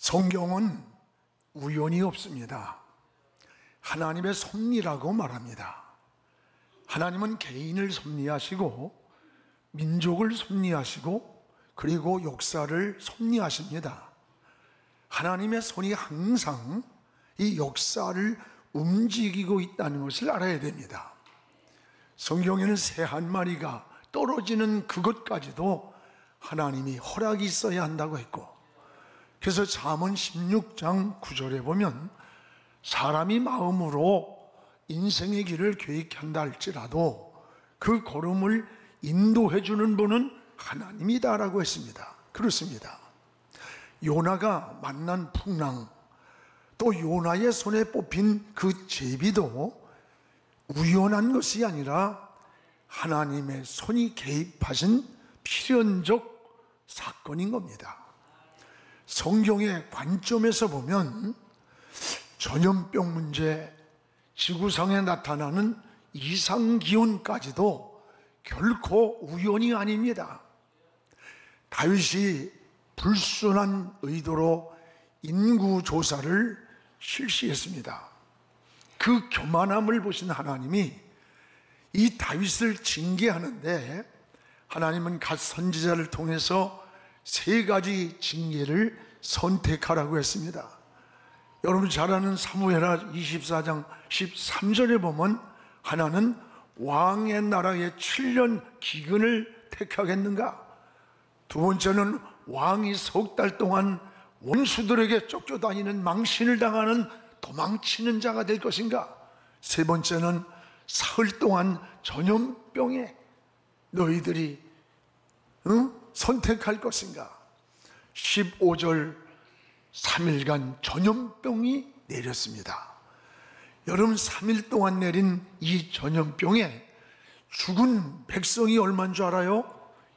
성경은 우연이 없습니다. 하나님의 섭리라고 말합니다. 하나님은 개인을 섭리하시고 민족을 섭리하시고 그리고 역사를 섭리하십니다. 하나님의 손이 항상 이 역사를 움직이고 있다는 것을 알아야 됩니다. 성경에는 새 한 마리가 떨어지는 그것까지도 하나님이 허락이 있어야 한다고 했고, 그래서 잠언 16장 9절에 보면 사람이 마음으로 인생의 길을 계획한다 할지라도 그 걸음을 인도해 주는 분은 하나님이다라고 했습니다. 그렇습니다. 요나가 만난 풍랑, 또 요나의 손에 뽑힌 그 제비도 우연한 것이 아니라 하나님의 손이 개입하신 필연적 사건인 겁니다. 성경의 관점에서 보면 전염병 문제, 지구상에 나타나는 이상기온까지도 결코 우연이 아닙니다. 다윗이 불순한 의도로 인구조사를 실시했습니다. 그 교만함을 보신 하나님이 이 다윗을 징계하는데, 하나님은 갓 선지자를 통해서 세 가지 징계를 선택하라고 했습니다. 여러분 잘 아는 사무엘하 24장 13절에 보면 하나는 왕의 나라에 7년 기근을 택하겠는가? 두 번째는 왕이 석 달 동안 원수들에게 쫓겨다니는 망신을 당하는 도망치는 자가 될 것인가? 세 번째는 사흘 동안 전염병에 너희들이 선택할 것인가? 15절 3일간 전염병이 내렸습니다. 여러분 3일 동안 내린 이 전염병에 죽은 백성이 얼마인 줄 알아요?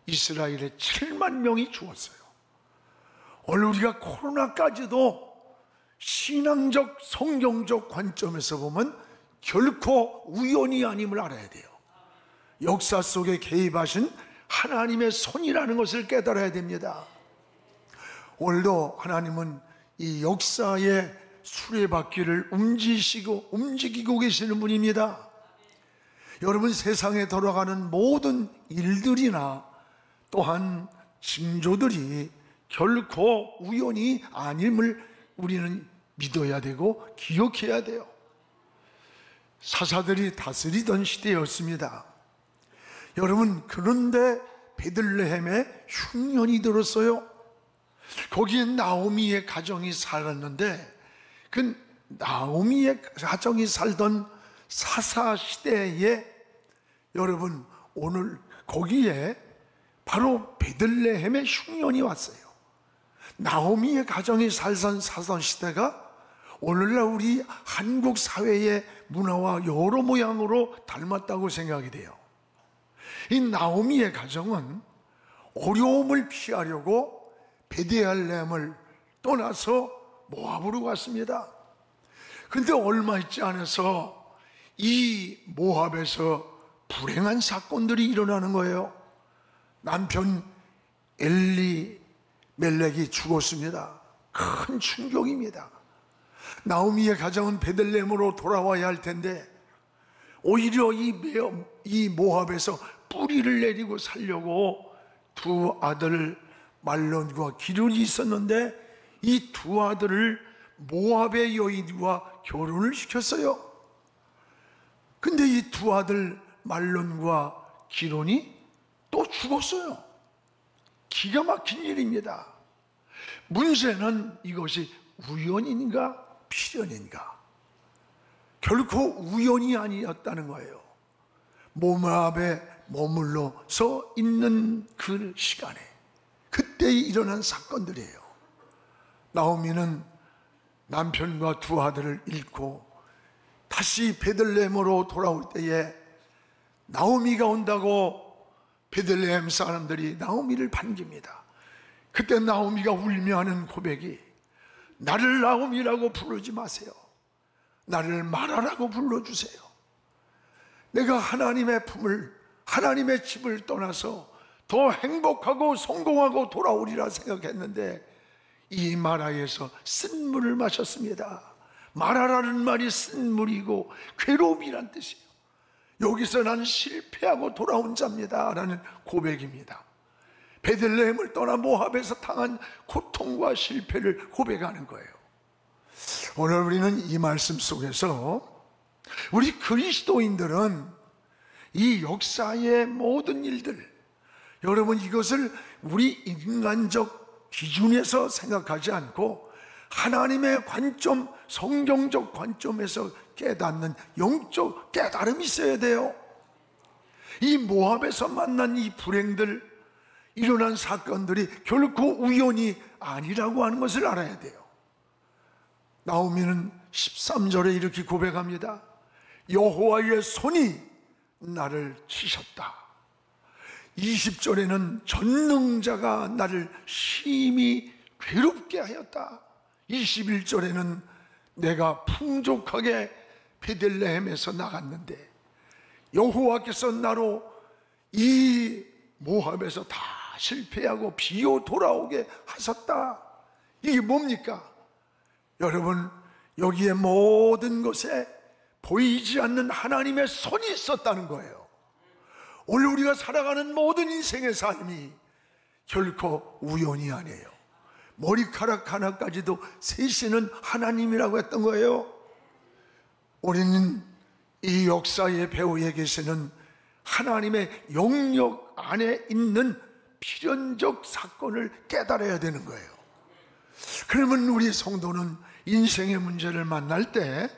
이스라엘에 7만 명이 죽었어요. 오늘 우리가 코로나까지도 신앙적 성경적 관점에서 보면 결코 우연이 아님을 알아야 돼요. 역사 속에 개입하신 하나님의 손이라는 것을 깨달아야 됩니다. 오늘도 하나님은 이 역사의 수레바퀴를 움직이고 계시는 분입니다. 여러분 세상에 돌아가는 모든 일들이나 또한 징조들이 결코 우연이 아님을 우리는 믿어야 되고 기억해야 돼요. 사사들이 다스리던 시대였습니다. 여러분 그런데 베들레헴에 흉년이 들었어요. 거기에 나오미의 가정이 살았는데 그 나오미의 가정이 살던 사사 시대에 여러분 오늘 거기에 바로 베들레헴에 흉년이 왔어요. 나오미의 가정이 살던 사선 시대가 오늘날 우리 한국 사회의 문화와 여러 모양으로 닮았다고 생각이 돼요. 이 나오미의 가정은 어려움을 피하려고 베들레헴을 떠나서 모압으로 갔습니다. 근데 얼마 있지 않아서 이 모압에서 불행한 사건들이 일어나는 거예요. 남편 엘리멜렉이 죽었습니다. 큰 충격입니다. 나오미의 가정은 베들레헴으로 돌아와야 할 텐데 오히려 이 모압에서 뿌리를 내리고 살려고 두 아들 말론과 기련이 있었는데 이 두 아들을 모압의 여인과 결혼을 시켰어요. 근데 이 두 아들 말론과 기련이 또 죽었어요. 기가 막힌 일입니다. 문제는 이것이 우연인가 필연인가? 결코 우연이 아니었다는 거예요. 모압에 머물러서 있는 그 시간에 그때 일어난 사건들이에요. 나오미는 남편과 두 아들을 잃고 다시 베들레헴으로 돌아올 때에 나오미가 온다고 베들레헴 사람들이 나오미를 반깁니다. 그때 나오미가 울며 하는 고백이 나를 나오미라고 부르지 마세요. 나를 마라라고 불러주세요. 내가 하나님의 품을, 하나님의 집을 떠나서 더 행복하고 성공하고 돌아오리라 생각했는데 이 마라에서 쓴물을 마셨습니다. 마라라는 말이 쓴물이고 괴로움이란 뜻이에요. 여기서 나는 실패하고 돌아온 자입니다 라는 고백입니다. 베들레헴을 떠나 모압에서 당한 고통과 실패를 고백하는 거예요. 오늘 우리는 이 말씀 속에서 우리 그리스도인들은 이 역사의 모든 일들, 여러분 이것을 우리 인간적 기준에서 생각하지 않고 하나님의 관점, 성경적 관점에서 깨닫는 영적 깨달음이 있어야 돼요. 이 모압에서 만난 이 불행들, 일어난 사건들이 결코 우연이 아니라고 하는 것을 알아야 돼요. 나오미는 13절에 이렇게 고백합니다. 여호와의 손이 나를 치셨다. 20절에는 전능자가 나를 심히 괴롭게 하였다. 21절에는 내가 풍족하게 베들레헴에서 나갔는데 여호와께서 나로 이 모압에서 다 실패하고 비어 돌아오게 하셨다. 이게 뭡니까? 여러분, 여기에 모든 것에 보이지 않는 하나님의 손이 있었다는 거예요. 오늘 우리가 살아가는 모든 인생의 삶이 결코 우연이 아니에요. 머리카락 하나까지도 세시는 하나님이라고 했던 거예요. 우리는 이 역사의 배후에 계시는 하나님의 영역 안에 있는 필연적 사건을 깨달아야 되는 거예요. 그러면 우리 성도는 인생의 문제를 만날 때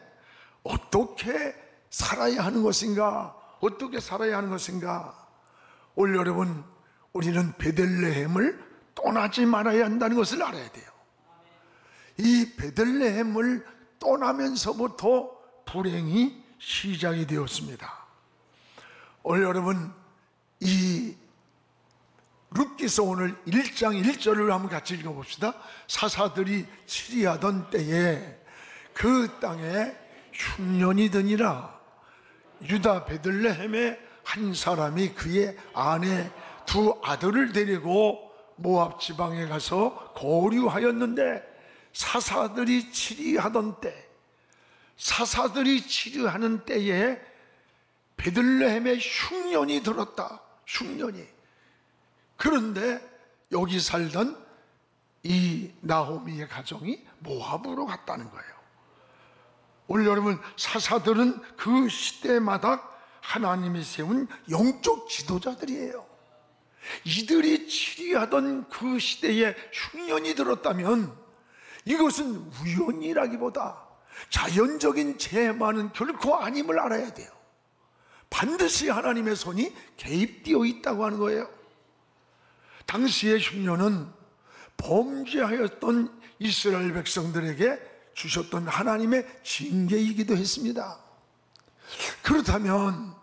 어떻게 살아야 하는 것인가? 어떻게 살아야 하는 것인가? 오늘 여러분, 우리는 베들레헴을 떠나지 말아야 한다는 것을 알아야 돼요. 이 베들레헴을 떠나면서부터 불행이 시작이 되었습니다. 오늘 여러분, 이 룻기서 오늘 1장 1절을 한번 같이 읽어봅시다. 사사들이 치리하던 때에 그 땅에 흉년이 드니라. 유다 베들레헴의 한 사람이 그의 아내 두 아들을 데리고 모압 지방에 가서 거류하였는데 사사들이 치리하던 때, 사사들이 치리하는 때에 베들레헴에 흉년이 들었다. 흉년이. 그런데 여기 살던 이 나오미의 가정이 모압으로 갔다는 거예요. 오늘 여러분, 사사들은 그 시대마다 하나님이 세운 영적 지도자들이에요. 이들이 치리하던 그 시대에 흉년이 들었다면 이것은 우연이라기보다 자연적인 재해만은 결코 아님을 알아야 돼요. 반드시 하나님의 손이 개입되어 있다고 하는 거예요. 당시의 흉년은 범죄하였던 이스라엘 백성들에게 주셨던 하나님의 징계이기도 했습니다. 그렇다면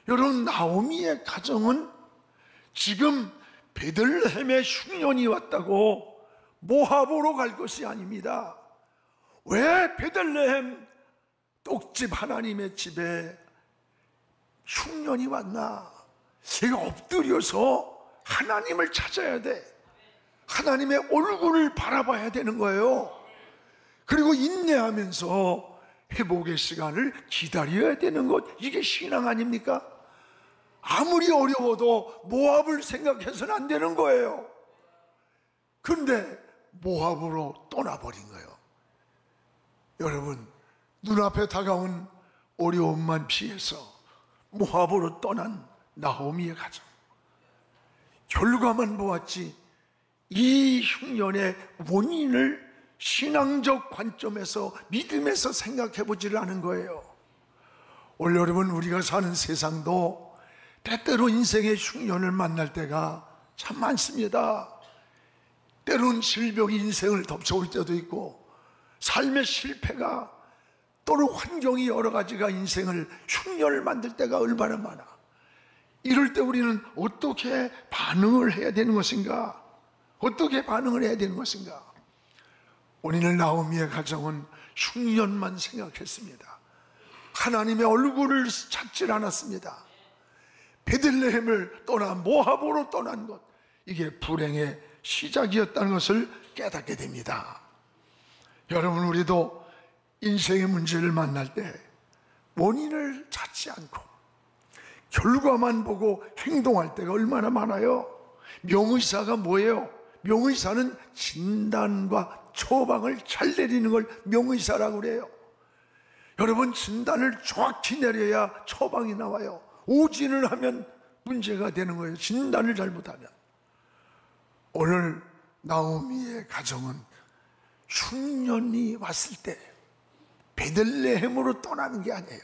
여러분, 나오미의 가정은 지금 베들레헴에 흉년이 왔다고 모압으로 갈 것이 아닙니다. 왜 베들레헴 떡집 하나님의 집에 흉년이 왔나? 제가 엎드려서 하나님을 찾아야 돼. 하나님의 얼굴을 바라봐야 되는 거예요. 그리고 인내하면서 회복의 시간을 기다려야 되는 것, 이게 신앙 아닙니까? 아무리 어려워도 모압을 생각해서는 안 되는 거예요. 그런데 모압으로 떠나버린 거예요. 여러분, 눈앞에 다가온 어려움만 피해서 모압으로 떠난 나오미의 가정, 결과만 보았지 이 흉년의 원인을 신앙적 관점에서, 믿음에서 생각해 보지를 않은 거예요. 오늘 여러분, 우리가 사는 세상도 때때로 인생의 흉년을 만날 때가 참 많습니다. 때론 질병이 인생을 덮쳐올 때도 있고, 삶의 실패가, 또는 환경이 여러 가지가 인생을 흉년을 만들 때가 얼마나 많아. 이럴 때 우리는 어떻게 반응을 해야 되는 것인가? 어떻게 반응을 해야 되는 것인가? 오늘 나오미의 가정은 흉년만 생각했습니다. 하나님의 얼굴을 찾질 않았습니다. 베들레헴을 떠나 모압으로 떠난 것, 이게 불행의 시작이었다는 것을 깨닫게 됩니다. 여러분, 우리도 인생의 문제를 만날 때 원인을 찾지 않고 결과만 보고 행동할 때가 얼마나 많아요. 명의사가 뭐예요? 명의사는 진단과 처방을 잘 내리는 걸 명의사라고 그래요. 여러분, 진단을 정확히 내려야 처방이 나와요. 오진을 하면 문제가 되는 거예요. 진단을 잘못하면. 오늘 나오미의 가정은 흉년이 왔을 때 베들레헴으로 떠나는 게 아니에요.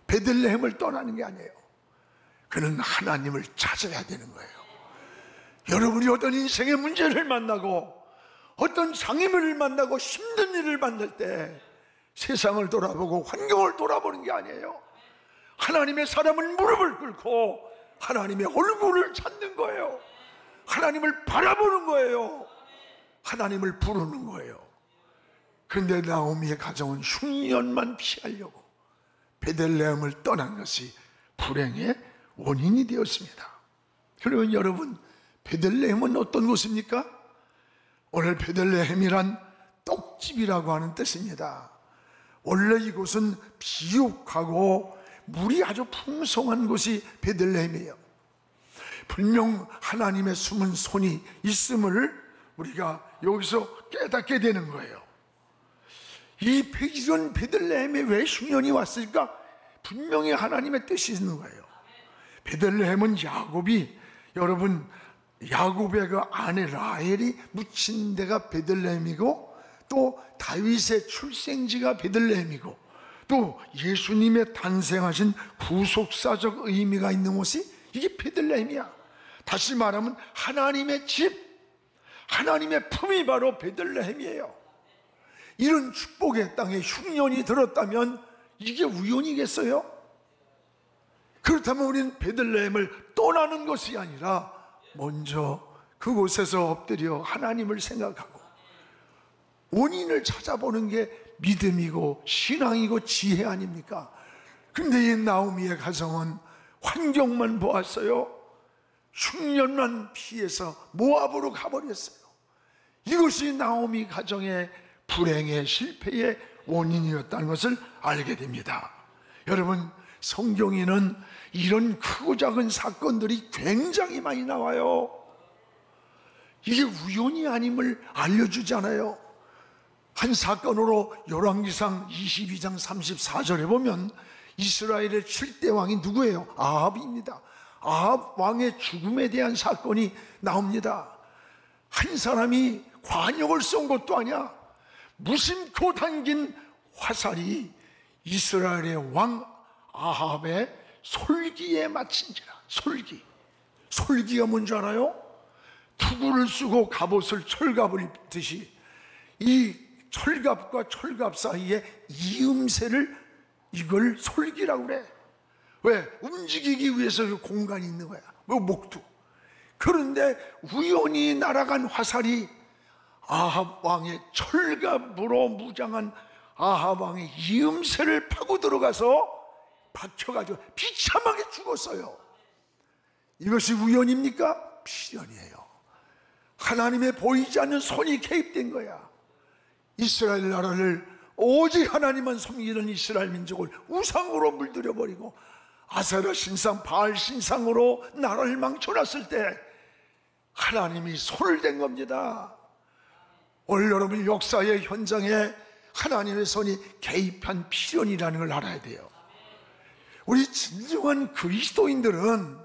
베들레헴을 떠나는 게 아니에요. 그는 하나님을 찾아야 되는 거예요. 여러분이 어떤 인생의 문제를 만나고 어떤 장애물을 만나고 힘든 일을 만날 때 세상을 돌아보고 환경을 돌아보는 게 아니에요. 하나님의 사람은 무릎을 꿇고 하나님의 얼굴을 찾는 거예요. 하나님을 바라보는 거예요. 하나님을 부르는 거예요. 그런데 나오미의 가정은 흉년만 피하려고 베들레헴을 떠난 것이 불행의 원인이 되었습니다. 그러면 여러분, 베들레헴은 어떤 곳입니까? 오늘 베들레헴이란 떡집이라고 하는 뜻입니다. 원래 이곳은 비옥하고 물이 아주 풍성한 곳이 베들레헴이에요. 분명 하나님의 숨은 손이 있음을 우리가 여기서 깨닫게 되는 거예요. 이런 베들레헴에 왜 흉년이 왔을까? 분명히 하나님의 뜻이 있는 거예요. 베들레헴은 야곱이, 여러분, 야곱의 그 아내 라헬이 묻힌 데가 베들레헴이고, 또 다윗의 출생지가 베들레헴이고, 또 예수님의 탄생하신 구속사적 의미가 있는 곳이 이게 베들레헴이야. 다시 말하면 하나님의 집, 하나님의 품이 바로 베들레헴이에요. 이런 축복의 땅에 흉년이 들었다면 이게 우연이겠어요? 그렇다면 우리는 베들레헴을 떠나는 것이 아니라 먼저 그곳에서 엎드려 하나님을 생각하고 원인을 찾아보는 게 믿음이고 신앙이고 지혜 아닙니까? 근데 이 나오미의 가정은 환경만 보았어요. 흉년만 피해서 모압으로 가버렸어요. 이것이 나오미 가정의 불행의 실패의 원인이었다는 것을 알게 됩니다. 여러분, 성경에는 이런 크고 작은 사건들이 굉장히 많이 나와요. 이게 우연이 아님을 알려주잖아요. 한 사건으로 열왕기상 22장 34절에 보면 이스라엘의 7대 왕이 누구예요? 아합입니다. 아합 왕의 죽음에 대한 사건이 나옵니다. 한 사람이 관역을 쏜 것도 아니야. 무심코 당긴 화살이 이스라엘의 왕 아합의 솔기에 맞힌지라. 솔기가 뭔지 알아요? 투구를 쓰고 갑옷을 철갑을 입듯이 이 철갑과 철갑 사이에 이음새를, 이걸 솔기라고 그래. 왜? 움직이기 위해서 그 공간이 있는 거야. 뭐 목두. 그런데 우연히 날아간 화살이 아합 왕의 철갑으로 무장한 아합 왕의 이음새를 파고 들어가서 박혀가지고 비참하게 죽었어요. 이것이 우연입니까? 필연이에요. 하나님의 보이지 않는 손이 개입된 거야. 이스라엘 나라를 오직 하나님만 섬기는 이스라엘 민족을 우상으로 물들여버리고 아세라 신상, 바알 신상으로 나라를 망쳐놨을 때 하나님이 손을 댄 겁니다. 오늘 여러분 역사의 현장에 하나님의 손이 개입한 필연이라는 걸 알아야 돼요. 우리 진정한 그리스도인들은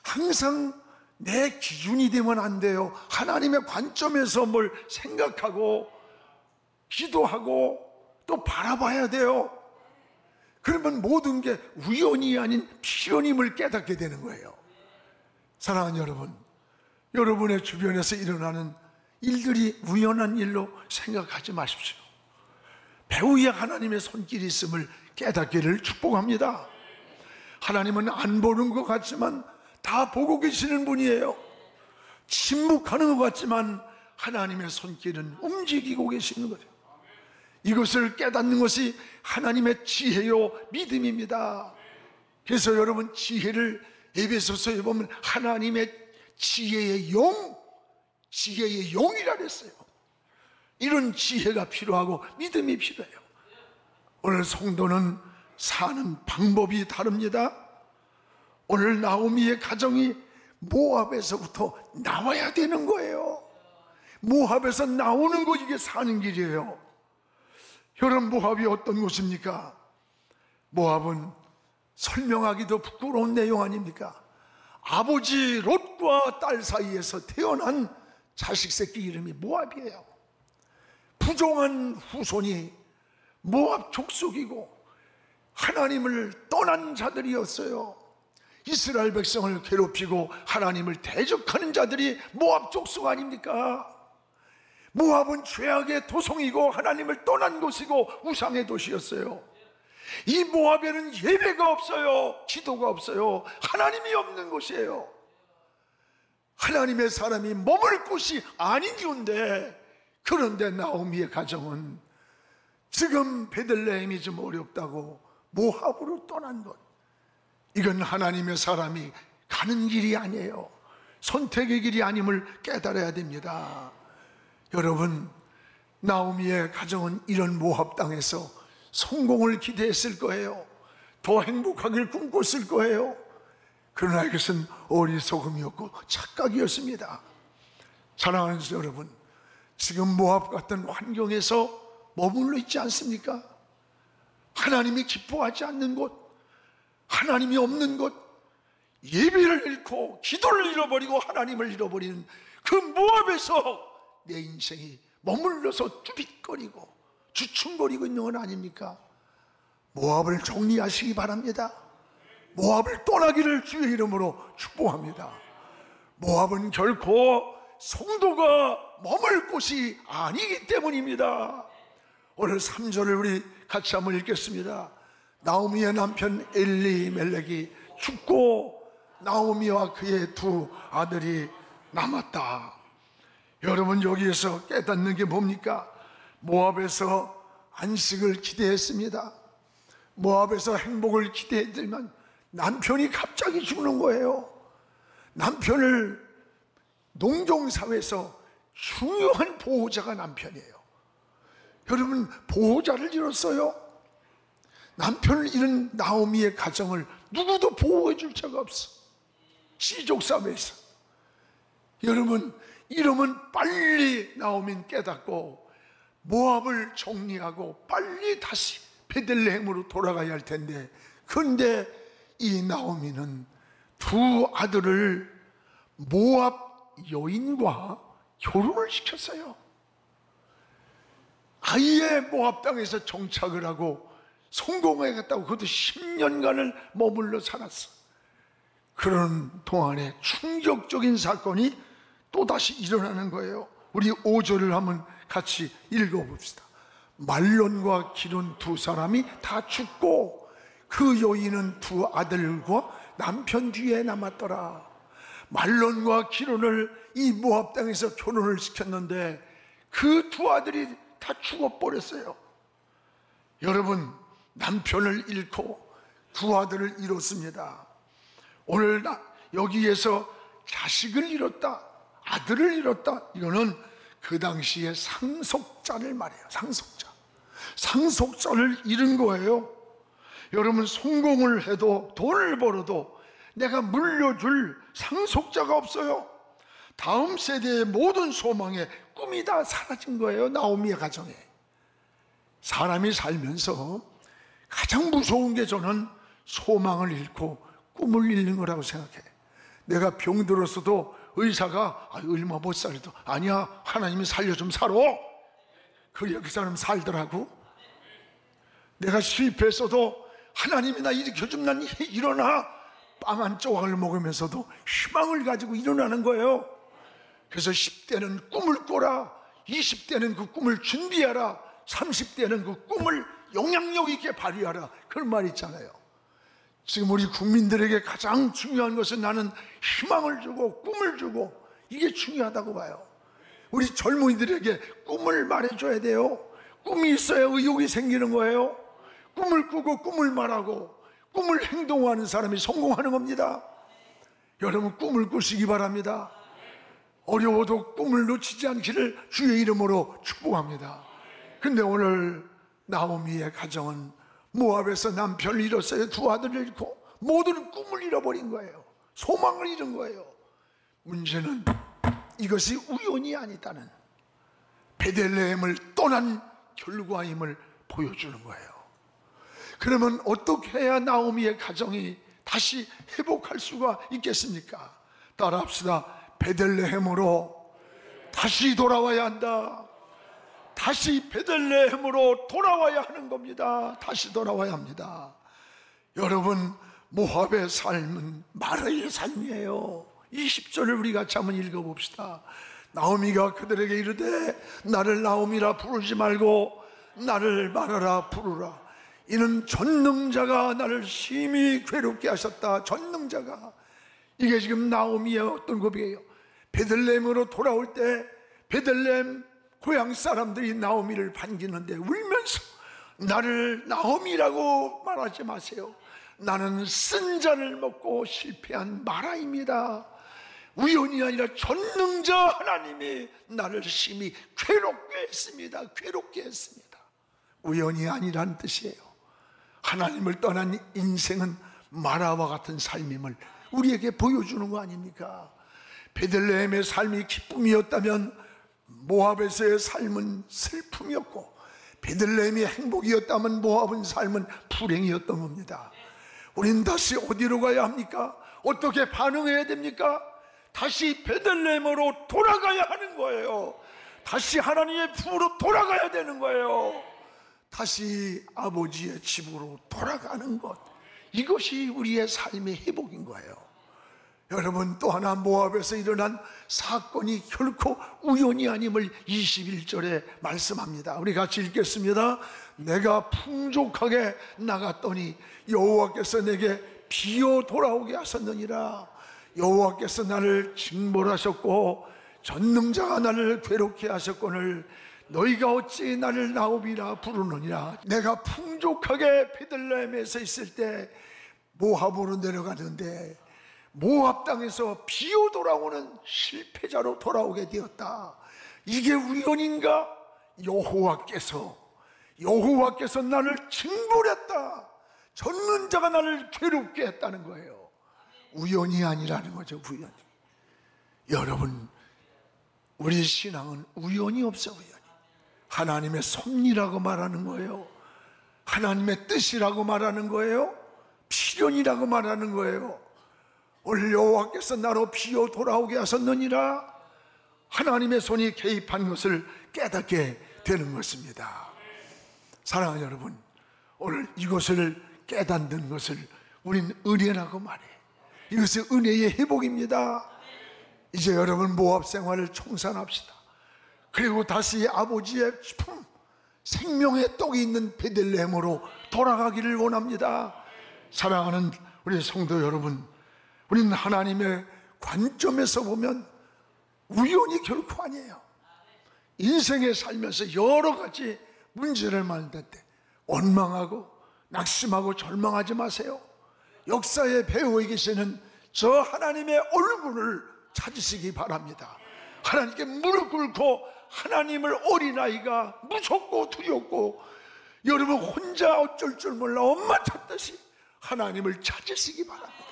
항상 내 기준이 되면 안 돼요. 하나님의 관점에서 뭘 생각하고 기도하고 또 바라봐야 돼요. 그러면 모든 게 우연이 아닌 필연임을 깨닫게 되는 거예요. 사랑하는 여러분, 여러분의 주변에서 일어나는 일들이 우연한 일로 생각하지 마십시오. 배후에 하나님의 손길이 있음을 깨닫기를 축복합니다. 하나님은 안 보는 것 같지만 다 보고 계시는 분이에요. 침묵하는 것 같지만 하나님의 손길은 움직이고 계시는 거죠. 이것을 깨닫는 것이 하나님의 지혜요 믿음입니다. 그래서 여러분, 지혜를 에베소서에 보면 하나님의 지혜의 영, 지혜의 영이라 그랬어요. 이런 지혜가 필요하고 믿음이 필요해요. 오늘 성도는 사는 방법이 다릅니다. 오늘 나오미의 가정이 모압에서부터 나와야 되는 거예요. 모압에서 나오는 거, 이게 사는 길이에요. 여러분, 모압이 어떤 곳입니까? 모압은 설명하기도 부끄러운 내용 아닙니까? 아버지 롯과 딸 사이에서 태어난 자식 새끼 이름이 모압이에요. 부정한 후손이 모압 족속이고 하나님을 떠난 자들이었어요. 이스라엘 백성을 괴롭히고 하나님을 대적하는 자들이 모압 족속 아닙니까? 모압은 죄악의 도성이고 하나님을 떠난 곳이고 우상의 도시였어요. 이 모압에는 예배가 없어요. 기도가 없어요. 하나님이 없는 곳이에요. 하나님의 사람이 머물 곳이 아닌 기운데, 그런데 나오미의 가정은 지금 베들레헴이 좀 어렵다고 모압으로 떠난 것, 이건 하나님의 사람이 가는 길이 아니에요. 선택의 길이 아님을 깨달아야 됩니다. 여러분, 나오미의 가정은 이런 모압 땅에서 성공을 기대했을 거예요. 더 행복하길 꿈꿨을 거예요. 그러나 이것은 어리석음이었고 착각이었습니다. 사랑하는 여러분, 지금 모압 같은 환경에서 머물러 있지 않습니까? 하나님이 기뻐하지 않는 곳, 하나님이 없는 곳, 예배를 잃고 기도를 잃어버리고 하나님을 잃어버리는 그 모압에서 내 인생이 머물러서 쭈빗거리고 주춤거리고 있는 건 아닙니까? 모압을 정리하시기 바랍니다. 모압을 떠나기를 주의 이름으로 축복합니다. 모압은 결코 성도가 머물 곳이 아니기 때문입니다. 오늘 3절을 우리 같이 한번 읽겠습니다. 나오미의 남편 엘리멜렉이 죽고 나오미와 그의 두 아들이 남았다. 여러분, 여기에서 깨닫는 게 뭡니까? 모압에서 안식을 기대했습니다. 모압에서 행복을 기대했지만 남편이 갑자기 죽는 거예요. 남편을 농종사회에서 중요한 보호자가 남편이에요. 여러분, 보호자를 잃었어요. 남편을 잃은 나오미의 가정을 누구도 보호해 줄 자가 없어. 시족사회에서. 여러분, 이러면 빨리 나오미는 깨닫고 모압을 정리하고 빨리 다시 베들레헴으로 돌아가야 할 텐데, 그런데 이 나오미는 두 아들을 모압 여인과 결혼을 시켰어요. 아예 모압 땅에서 정착을 하고 성공하겠다고 그것도 10년간을 머물러 살았어. 그런 동안에 충격적인 사건이 또다시 일어나는 거예요. 우리 5절을 한번 같이 읽어봅시다. 말론과 기론 두 사람이 다 죽고 그 여인은 두 아들과 남편 뒤에 남았더라. 말론과 기론을 이 모압 땅에서 결혼을 시켰는데 그 두 아들이 다 죽어버렸어요. 여러분, 남편을 잃고 두 아들을 잃었습니다. 오늘 여기에서 자식을 잃었다, 아들을 잃었다, 이거는 그 당시에 상속자를 말해요. 상속자를 잃은 거예요. 여러분, 성공을 해도 돈을 벌어도 내가 물려줄 상속자가 없어요. 다음 세대의 모든 소망에 꿈이 다 사라진 거예요. 나오미의 가정에. 사람이 살면서 가장 무서운 게 저는 소망을 잃고 꿈을 잃는 거라고 생각해. 내가 병들었어도 의사가 얼마 못 살도, 아니야, 하나님이 살려 좀 살아. 그래야 그 사람 살더라고. 내가 실패했어도 하나님이 나 일으켜주면 난 일어나. 빵 한 조각을 먹으면서도 희망을 가지고 일어나는 거예요. 그래서 10대는 꿈을 꿔라, 20대는 그 꿈을 준비하라, 30대는 그 꿈을 영향력 있게 발휘하라, 그런 말이 있잖아요. 지금 우리 국민들에게 가장 중요한 것은 나는 희망을 주고 꿈을 주고, 이게 중요하다고 봐요. 우리 젊은이들에게 꿈을 말해줘야 돼요. 꿈이 있어야 의욕이 생기는 거예요. 꿈을 꾸고 꿈을 말하고 꿈을 행동하는 사람이 성공하는 겁니다. 여러분 꿈을 꾸시기 바랍니다. 어려워도 꿈을 놓치지 않기를 주의 이름으로 축복합니다. 근데 오늘 나오미의 가정은 모압에서 남편을 잃었어요. 두 아들을 잃고 모든 꿈을 잃어버린 거예요. 소망을 잃은 거예요. 문제는 이것이 우연이 아니다는 베들레헴을 떠난 결과임을 보여주는 거예요. 그러면 어떻게 해야 나오미의 가정이 다시 회복할 수가 있겠습니까? 따라합시다. 베들레헴으로 다시 돌아와야 한다. 다시 베들레헴으로 돌아와야 하는 겁니다. 다시 돌아와야 합니다. 여러분, 모압의 삶은 마라의 삶이에요. 20절을 우리 같이 한번 읽어봅시다. 나오미가 그들에게 이르되 나를 나오미라 부르지 말고 나를 마라라 부르라. 이는 전능자가 나를 심히 괴롭게 하셨다. 전능자가. 이게 지금 나오미의 어떤 고백이에요. 베들레헴으로 돌아올 때 베들레헴 고향 사람들이 나오미를 반기는데 울면서 나를 나오미라고 말하지 마세요. 나는 쓴 잔을 먹고 실패한 마라입니다. 우연이 아니라 전능자 하나님이 나를 심히 괴롭게 했습니다. 괴롭게 했습니다. 우연이 아니란 뜻이에요. 하나님을 떠난 인생은 마라와 같은 삶임을 우리에게 보여주는 거 아닙니까? 베들레헴의 삶이 기쁨이었다면 모압에서의 삶은 슬픔이었고, 베들레헴이 행복이었다면 모압은 삶은 불행이었던 겁니다. 우린 다시 어디로 가야 합니까? 어떻게 반응해야 됩니까? 다시 베들레헴으로 돌아가야 하는 거예요. 다시 하나님의 품으로 돌아가야 되는 거예요. 다시 아버지의 집으로 돌아가는 것, 이것이 우리의 삶의 회복인 거예요. 여러분, 또 하나 모압에서 일어난 사건이 결코 우연이 아님을 21절에 말씀합니다. 우리 같이 읽겠습니다. 내가 풍족하게 나갔더니 여호와께서 내게 비어 돌아오게 하셨느니라. 여호와께서 나를 징벌하셨고 전능자가 나를 괴롭게 하셨거늘 너희가 어찌 나를 나오미라 부르느니라. 내가 풍족하게 베들레헴에서 있을 때 모압으로 내려가는데 모압 땅에서 비어 돌아오는 실패자로 돌아오게 되었다. 이게 우연인가? 여호와께서 나를 징벌했다. 전능자가 나를 괴롭게 했다는 거예요. 우연이 아니라는 거죠. 우연이. 여러분, 우리 신앙은 우연이 없어. 우연이. 하나님의 섭리라고 말하는 거예요. 하나님의 뜻이라고 말하는 거예요. 필연이라고 말하는 거예요. 오늘 여호와께서 나로 비어 돌아오게 하셨느니라. 하나님의 손이 개입한 것을 깨닫게 되는 것입니다. 사랑하는 여러분, 오늘 이것을 깨닫는 것을 우린 은혜라고 말해. 이것은 은혜의 회복입니다. 이제 여러분 모압 생활을 청산합시다. 그리고 다시 아버지의 품, 생명의 떡이 있는 베들레헴으로 돌아가기를 원합니다. 사랑하는 우리 성도 여러분, 우리는 하나님의 관점에서 보면 우연이 결코 아니에요. 인생에 살면서 여러 가지 문제를 만날 때 원망하고 낙심하고 절망하지 마세요. 역사의 배후에 계시는 저 하나님의 얼굴을 찾으시기 바랍니다. 하나님께 무릎 꿇고 하나님을 어린아이가 무섭고 두렵고 여러분 혼자 어쩔 줄 몰라 엄마 찾듯이 하나님을 찾으시기 바랍니다.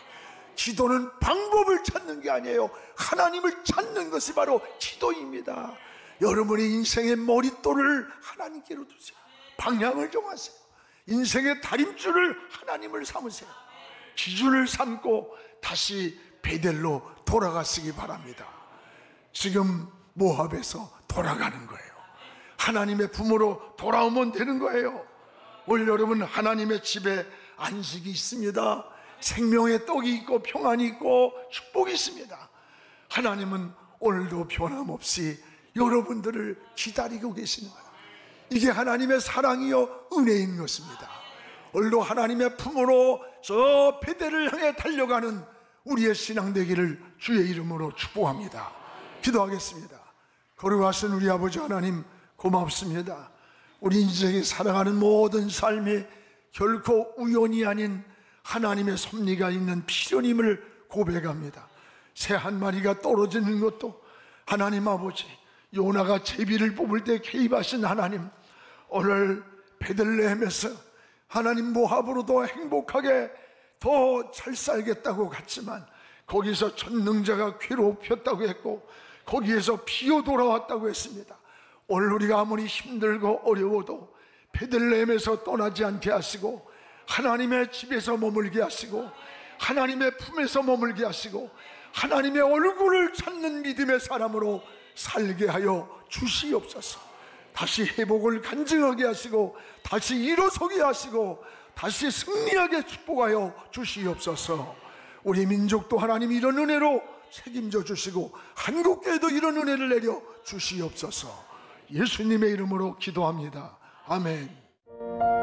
기도는 방법을 찾는 게 아니에요. 하나님을 찾는 것이 바로 기도입니다. 여러분의 인생의 머릿돌을 하나님께로 두세요. 방향을 정하세요. 인생의 다림줄을 하나님을 삼으세요. 기준을 삼고 다시 베델로 돌아가시기 바랍니다. 지금 모압에서 돌아가는 거예요. 하나님의 품으로 돌아오면 되는 거예요. 오늘 여러분 하나님의 집에 안식이 있습니다. 생명의 떡이 있고 평안이 있고 축복이 있습니다. 하나님은 오늘도 변함없이 여러분들을 기다리고 계시는 거예요. 이게 하나님의 사랑이요 은혜인 것입니다. 오늘도 하나님의 품으로 저 베델을 향해 달려가는 우리의 신앙 되기를 주의 이름으로 축복합니다. 기도하겠습니다. 거룩하신 우리 아버지 하나님, 고맙습니다. 우리 인생에 살아가는 모든 삶이 결코 우연이 아닌 하나님의 섭리가 있는 필연임을 고백합니다. 새 한 마리가 떨어지는 것도 하나님 아버지, 요나가 제비를 뽑을 때 개입하신 하나님, 오늘 베들레헴에서 하나님 모압으로 더 행복하게 더 잘 살겠다고 갔지만 거기서 전능자가 괴롭혔다고 했고 거기에서 피어 돌아왔다고 했습니다. 오늘 우리가 아무리 힘들고 어려워도 베들레헴에서 떠나지 않게 하시고 하나님의 집에서 머물게 하시고 하나님의 품에서 머물게 하시고 하나님의 얼굴을 찾는 믿음의 사람으로 살게 하여 주시옵소서. 다시 회복을 간증하게 하시고 다시 일어서게 하시고 다시 승리하게 축복하여 주시옵소서. 우리 민족도 하나님 이런 은혜로 책임져 주시고 한국교회도 이런 은혜를 내려 주시옵소서. 예수님의 이름으로 기도합니다. 아멘.